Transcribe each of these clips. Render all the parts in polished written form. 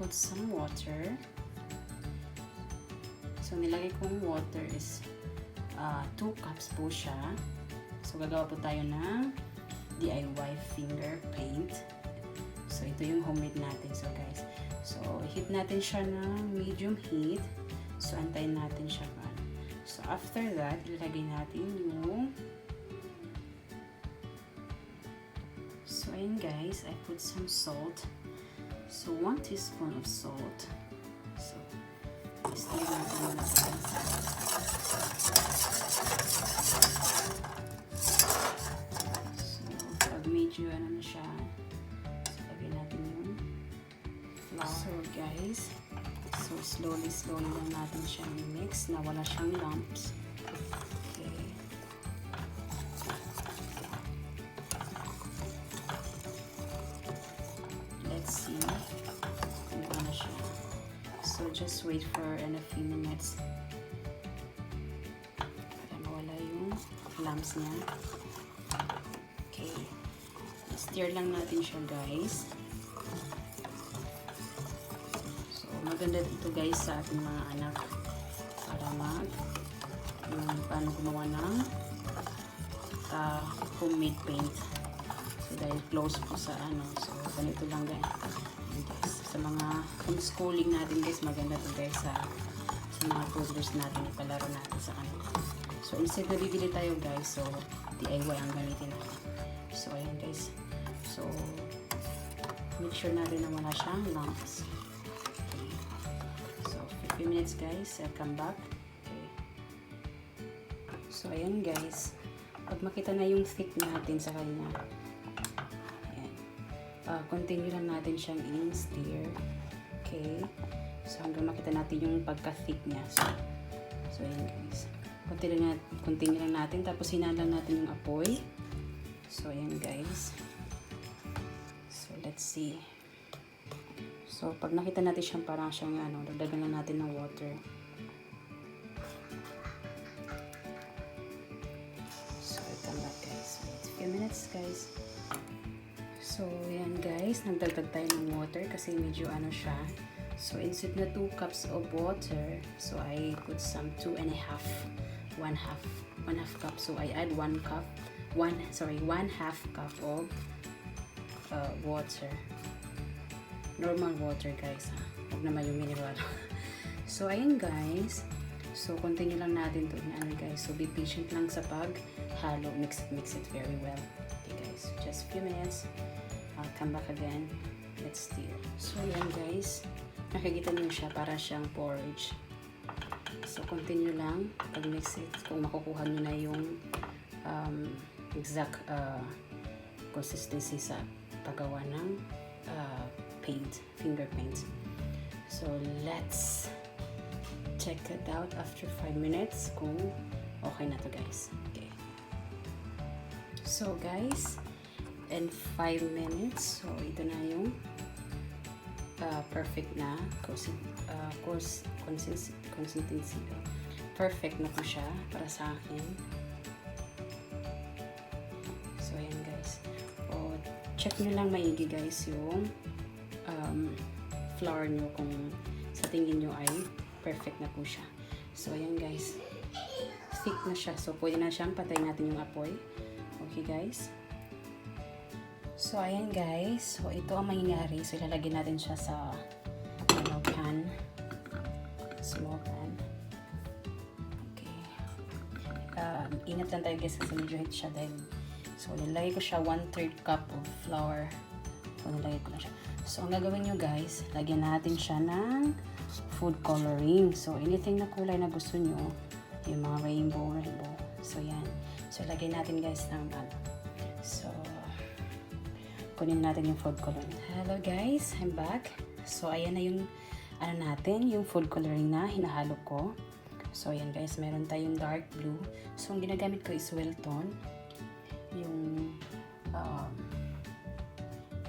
put some water. So, nilagay kong water is 2 cups po siya. So, gagawa po tayo ng DIY finger paint. So, ito yung homemade natin. So, guys. So, heat natin siya ng medium heat. So, antayin natin siya. So, after that, ilagay natin yung... So, ayun guys, I put some salt. So, 1 teaspoon of salt. So, stir natin muna guys. So, pag medyo ano na siya, so, lagay natin yung flour. So, guys, so, slowly lang natin siyang mix na wala siyang lumps. Okay. Let's see kung ano siya. So, just wait for a few minutes para mawala yung lumps niya. Okay. Stir lang natin siya, guys. Maganda ito guys sa ating mga anak para yung paano gumawa ng homemade paint. So dahil close po sa so ganito lang guys. Sa mga homeschooling natin guys, maganda ito guys sa mga toddlers natin, ipalaro natin sa kanila. So instead na bibili tayo guys, so DIY ang gamitin natin. So ayan guys. So make sure natin na wala siyang lumps. Few minutes guys, I'll come back. Okay. So ayan guys, pag makita na yung thick natin sa kanya, ayan, continue lang natin siyang in-stir. Okay, so hanggang makita natin yung pagka-thick niya. So ayan guys, continue lang natin, tapos hinaan lang natin yung apoy. So ayan guys, so let's see. So, pag nakita natin siyang parang siyang dagdagan na natin ng water. So, ito na guys. Wait a few minutes guys. So, yan guys. Nagdagdag tayo ng water kasi medyo siya. So, instead na 2 cups of water, so I put some 2 half cup. So, I add 1 half cup of water. Normal water guys, huwag naman yung mineral. So ayun guys, so continue lang natin to guys. So be patient lang sa paghalo, mix it very well. Okay guys, just few minutes, I'll come back again. Let's stir. So ayan guys, nakikita niyo siya, para siyang porridge. So continue lang pag mix it, kung makukuha niyo na yung exact consistency sa paggawa ng finger paint. So let's check it out after 5 minutes kung okay na to guys. Okay. So guys, in 5 minutes, so ito na yung perfect na consistency. Perfect na po siya para sa akin. So ayan guys. Check nyo lang maigi guys yung flour nyo kung sa tingin nyo ay perfect na po siya. So ayan guys, thick na siya, so pwede na siyang patayin natin yung apoy. Okay guys, so ayan guys, so ito ang mangyayari. So ilalagay natin siya sa pan, small pan. Okay, ingat lang tayo guys kasi medyo hit siya dahil so nilagay ko siya 1/3 cup of flour. So nilagay ko na siya. So, ang gagawin nyo guys, lagyan natin siya ng food coloring. So, anything na kulay na gusto nyo, yung mga rainbow. So, yan. So, lagyan natin guys ng So, kunin natin yung food coloring. Hello guys, I'm back. So, ayan na yung, natin, yung food coloring na hinahalo ko. So, ayan guys, meron tayong dark blue. So, ang ginagamit ko is well tone. Yung,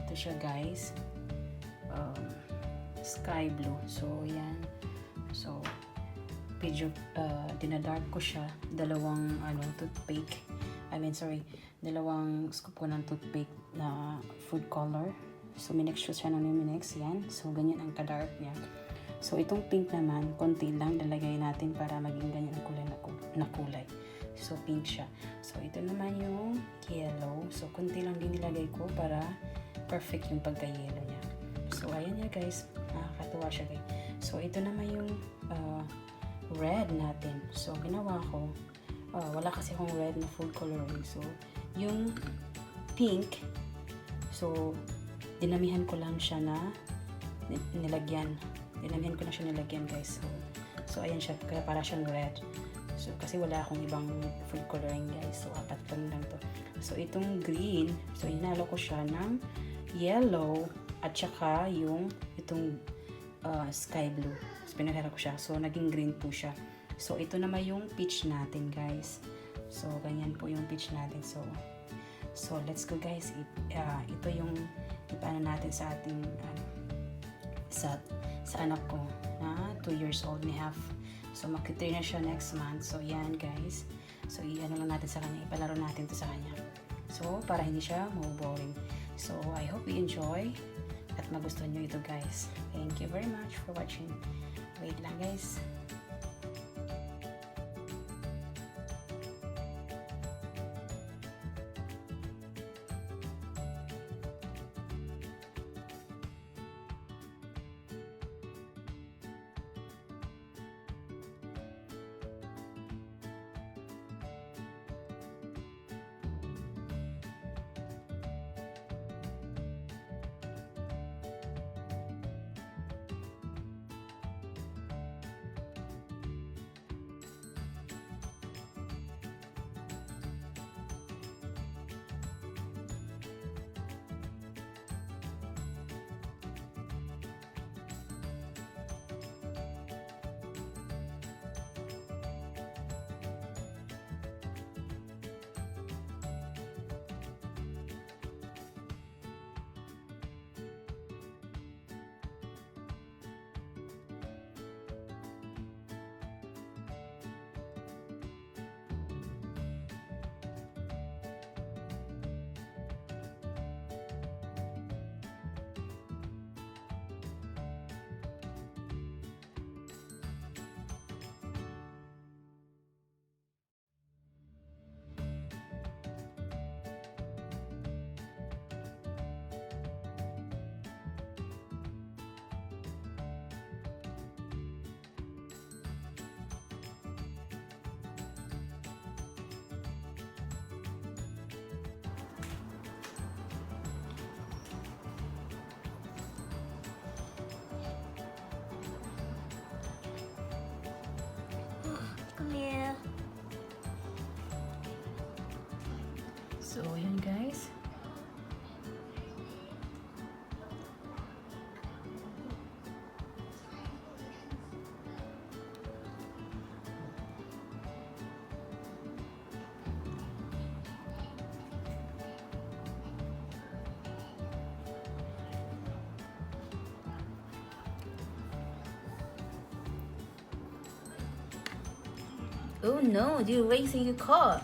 ito siya guys. Sky blue. So, yan. So, medyo dinadark ko siya. Dalawang dalawang scoop ko ng toothpick na food color. So, minix siya ng minix. Yan. So, ganyan ang ka-dark niya. So, itong pink naman, konti lang lalagay natin para maging ganyan ang kulay na kulay. So, pink siya. So, ito naman yung yellow. So, konti lang din nilagay ko para perfect yung pagka-yellow niya. So, ayan niya guys. Nakakatuwa siya guys. So, ito naman yung red natin. So, ginawa ko. Wala kasi akong red na full coloring. So, yung pink, so, dinamihan ko lang siya na nilagyan. Dinamihan ko na siya nilagyan guys. So ayan siya. Kaya para siyang red. So, kasi wala akong ibang full coloring guys. So, 4 lang to. So, itong green. So, hinalo ko siya ng yellow at saka yung itong sky blue. So, pinaghala ko siya. So, naging green po siya. So, ito naman yung peach natin guys. So, ganyan po yung peach natin. So let's go guys. Ito yung ipaano natin sa ating sa anak ko na 2 years old and a half. So mag-3 na siya next month. So yan guys. So i-ano lang natin sa kanya. Ipalaro natin to sa kanya. So para hindi siya boring. So I hope you enjoy at magustuhan nyo ito guys. Thank you very much for watching. Wait lang guys. Come here. So yun guys. Oh no, you're racing your car.